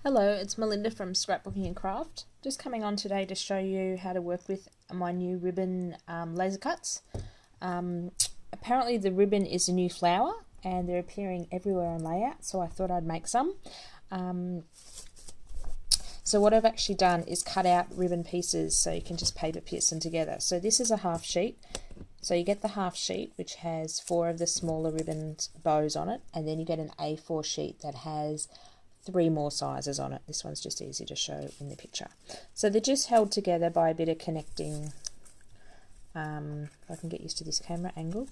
Hello, it's Melinda from Scrapbooking and Craft. Just coming on today to show you how to work with my new ribbon laser cuts. Apparently the ribbon is a new flower and they're appearing everywhere on layout, so I thought I'd make some. So what I've actually done is cut out ribbon pieces so you can just paper pierce them together. So this is a half sheet. So you get the half sheet which has 4 of the smaller ribbon bows on it, and then you get an A4 sheet that has 3 more sizes on it. This one's just easy to show in the picture. So they're just held together by a bit of connecting, if I can get used to this camera angle,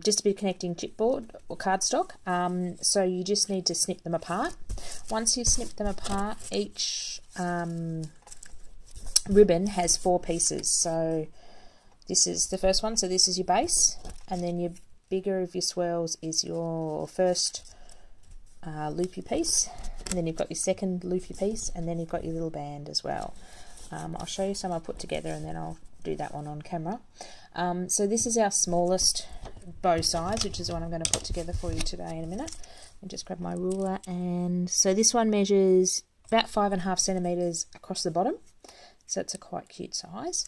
just a bit of connecting chipboard or cardstock. So you just need to snip them apart. Once you've snipped them apart, each ribbon has 4 pieces. So this is the first one, so this is your base, and then your bigger of your swirls is your first loopy piece, and then you've got your second loopy piece, and then you've got your little band as well. I'll show you some I put together and then I'll do that one on camera. So this is our smallest bow size, which is the one I'm going to put together for you today in a minute. I'll just grab my ruler, and so this one measures about 5.5 centimeters across the bottom, so it's a quite cute size,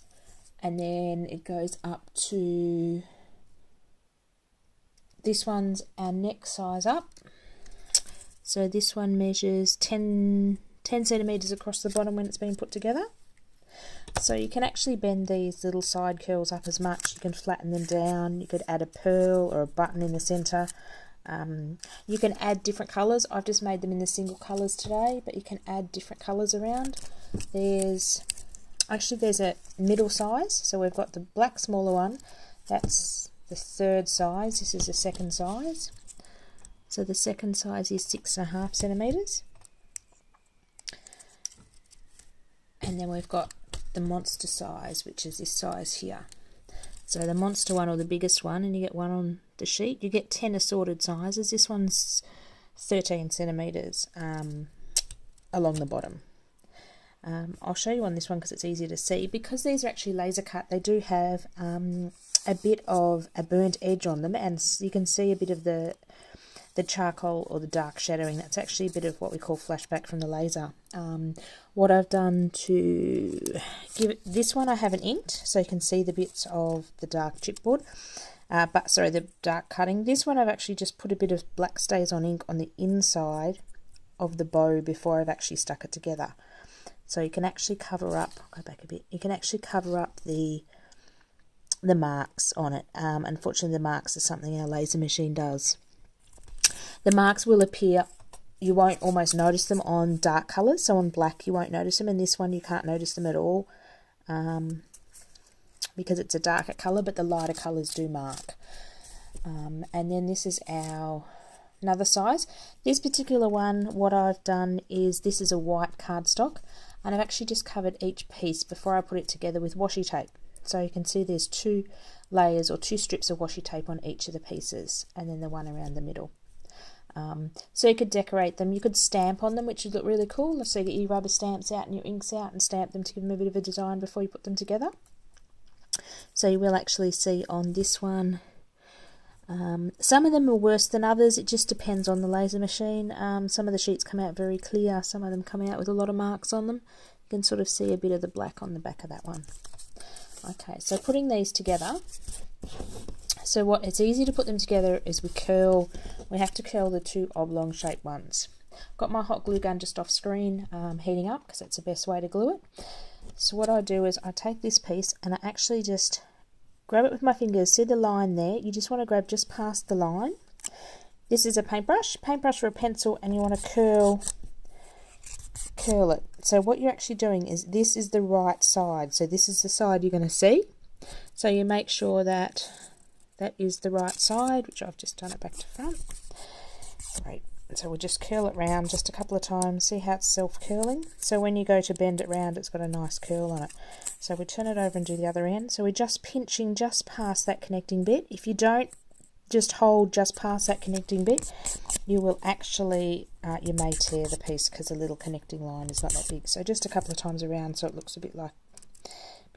and then it goes up to, this one's our next size up. So this one measures 10 centimeters across the bottom when it's been put together. So you can actually bend these little side curls up as much. You can flatten them down. You could add a pearl or a button in the center. You can add different colors. I've just made them in the single colors today, but you can add different colors around. There's a middle size. So we've got the black smaller one. That's the third size. This is the second size. So the second size is 6.5 centimeters. And then we've got the monster size, which is this size here. So the monster one, or the biggest one, and you get one on the sheet. You get 10 assorted sizes. This one's 13 centimeters along the bottom. I'll show you on this one because it's easier to see. Because these are actually laser cut, they do have a bit of a burnt edge on them, and you can see a bit of the charcoal or the dark shadowing. That's actually a bit of what we call flashback from the laser. What I've done to give it, this one I haven't inked, so you can see the bits of the dark chipboard, the dark cutting. This one I've actually just put a bit of black StazOn ink on the inside of the bow before I've actually stuck it together. So you can actually cover up, I'll go back a bit, you can actually cover up the marks on it. Unfortunately the marks are something our laser machine does. The marks will appear, you won't almost notice them on dark colours, so on black you won't notice them, and this one you can't notice them at all because it's a darker colour, but the lighter colours do mark. And then this is another size. This particular one, what I've done is, this is a white cardstock, and I've actually just covered each piece before I put it together with washi tape. So you can see there's 2 layers or 2 strips of washi tape on each of the pieces, and then the one around the middle. So you could decorate them, you could stamp on them, which would look really cool. So you get your rubber stamps out and your inks out and stamp them to give them a bit of a design before you put them together. So you will actually see on this one, some of them are worse than others. It just depends on the laser machine. Some of the sheets come out very clear, some of them come out with a lot of marks on them. You can sort of see a bit of the black on the back of that one. Okay, so putting these together, so it's easy to put them together is we have to curl the 2 oblong shaped ones. Got my hot glue gun just off screen, heating up because that's the best way to glue it. So what I do is I take this piece and I actually just grab it with my fingers. See the line there? You just want to grab just past the line. This is a paintbrush or a pencil, and you want to curl it. So what you're actually doing is, this is the right side. So this is the side you're going to see. So you make sure that is the right side, which I've just done it back to front. Great. So we'll just curl it round just a couple of times. See how it's self-curling? So when you go to bend it round, it's got a nice curl on it. So we turn it over and do the other end. So we're just pinching just past that connecting bit. If you don't just hold just past that connecting bit, you will actually, you may tear the piece because the little connecting line is not that big. So just a couple of times around so it looks a bit like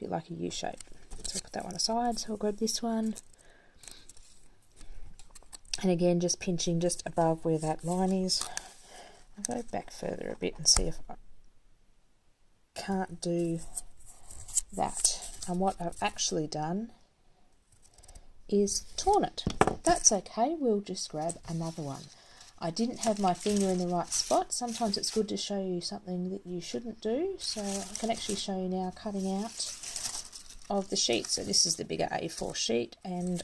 a U shape. So we'll put that one aside. So I'll grab this one. And again, just pinching just above where that line is. I'll go back further a bit and see if I can't do that. And what I've actually done is torn it. That's okay, we'll just grab another one. I didn't have my finger in the right spot. Sometimes it's good to show you something that you shouldn't do. So I can actually show you now cutting out of the sheet. So this is the bigger A4 sheet, and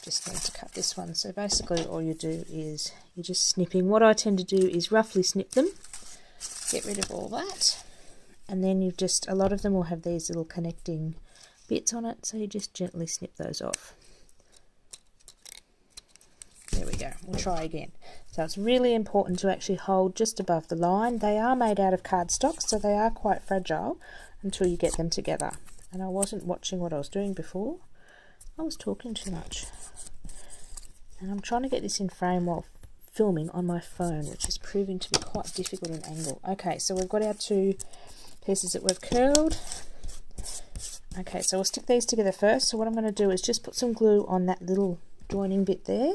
just need to cut this one. So basically all you do is you're just snipping. What I tend to do is roughly snip them, get rid of all that, and then you've just, a lot of them will have these little connecting bits on it, so you just gently snip those off. There we go. We'll try again. So it's really important to actually hold just above the line. They are made out of cardstock, so they are quite fragile until you get them together. And I wasn't watching what I was doing before. I was talking too much. And I'm trying to get this in frame while filming on my phone, which is proving to be quite difficult in angle. Okay, so we've got our two pieces that we've curled. Okay, so we'll stick these together first. So what I'm going to do is just put some glue on that little joining bit there.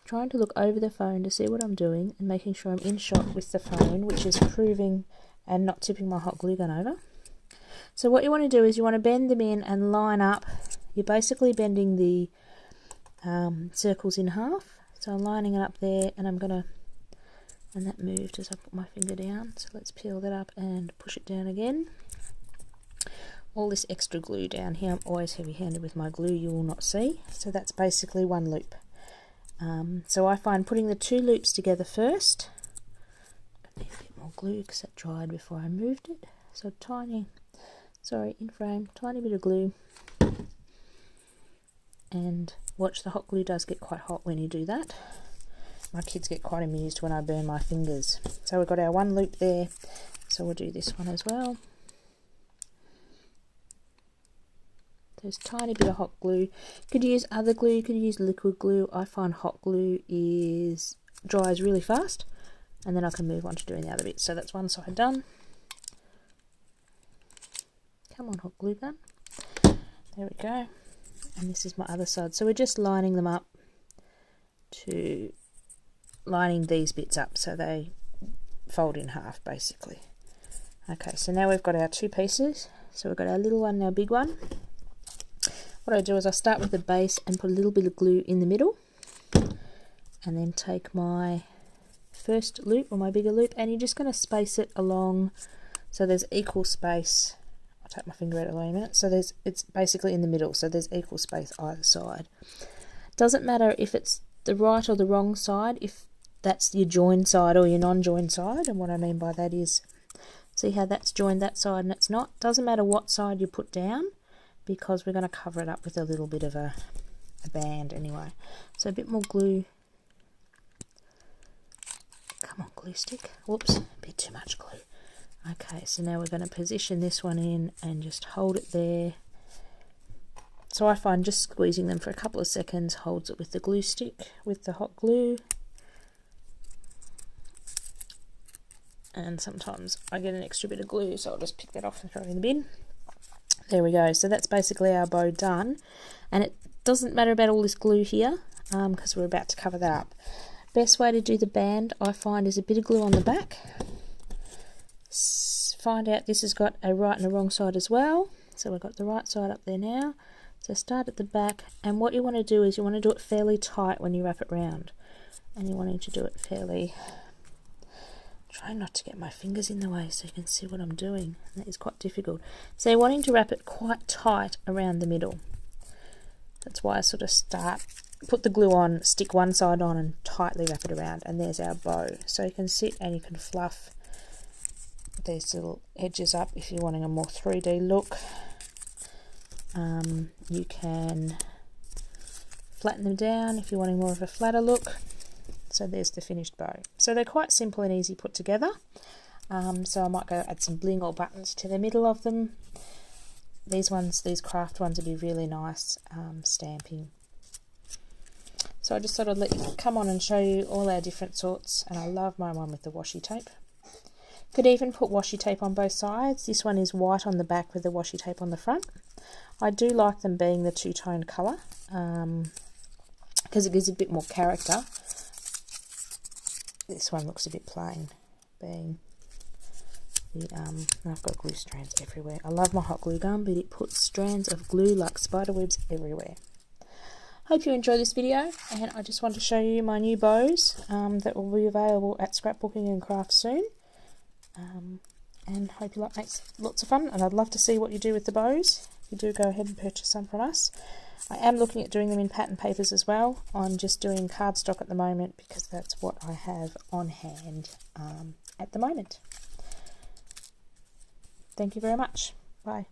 Trying to look over the phone to see what I'm doing and making sure I'm in shot with the phone, which is proving and not tipping my hot glue gun over. So what you want to do is you want to bend them in and line up. You're basically bending the circles in half. So I'm lining it up there, and I'm going to, and that moved as I put my finger down. So let's peel that up and push it down again. All this extra glue down here, I'm always heavy-handed with my glue, you will not see. So that's basically one loop. So I find putting the two loops together first. I need a bit more glue because that dried before I moved it. So tiny, sorry, in frame, tiny bit of glue. And watch, the hot glue does get quite hot when you do that. My kids get quite amused when I burn my fingers. So we've got our one loop there. So we'll do this one as well. There's a tiny bit of hot glue. You could use other glue, you could use liquid glue. I find hot glue dries really fast, and then I can move on to doing the other bit. So that's one side done. Come on, hot glue gun. There we go. And this is my other side. So we're just lining them up to lining these bits up so they fold in half basically. Okay, so now we've got our two pieces. So we've got our little one and our big one. What I do is I start with the base and put a little bit of glue in the middle, and then take my first loop or my bigger loop, and you're just going to space it along so there's equal space. I'll take my finger out of the way in a minute. So it's basically in the middle, so there's equal space either side. Doesn't matter if it's the right or the wrong side, if that's your joined side or your non-joined side. And what I mean by that is, see how that's joined that side and it's not? Doesn't matter what side you put down, because we're going to cover it up with a little bit of a band anyway. So a bit more glue. Come on, glue stick. Whoops, a bit too much glue. Okay, so now we're going to position this one in and just hold it there. So I find just squeezing them for a couple of seconds holds it with the glue stick, with the hot glue. And sometimes I get an extra bit of glue, so I'll just pick that off and throw it in the bin. There we go. So that's basically our bow done. And it doesn't matter about all this glue here, because we're about to cover that up. Best way to do the band, I find, is a bit of glue on the back. Find out this has got a right and a wrong side as well. So we've got the right side up there now. So start at the back, and what you want to do is you want to do it fairly tight when you wrap it round. And you're wanting to do it fairly... Try not to get my fingers in the way so you can see what I'm doing. That is quite difficult. So you're wanting to wrap it quite tight around the middle. That's why I sort of put the glue on, stick one side on and tightly wrap it around. And there's our bow. So you can sit and you can fluff these little edges up if you're wanting a more 3D look. You can flatten them down if you're wanting more of a flatter look. So there's the finished bow. So they're quite simple and easy put together. So I might go add some bling or buttons to the middle of them. These craft ones would be really nice stamping. So I just thought I'd let you come on and show you all our different sorts. And I love my one with the washi tape. Could even put washi tape on both sides. This one is white on the back with the washi tape on the front. I do like them being the two-tone colour because it gives a bit more character. This one looks a bit plain, being I've got glue strands everywhere. I love my hot glue gun, but it puts strands of glue like spider webs everywhere. Hope you enjoy this video, and I just want to show you my new bows that will be available at Scrapbooking and Crafts soon. And hope you like makes lots of fun, and I'd love to see what you do with the bows. If you do, go ahead and purchase some from us. I am looking at doing them in pattern papers as well. I'm just doing cardstock at the moment because that's what I have on hand at the moment. Thank you very much. Bye.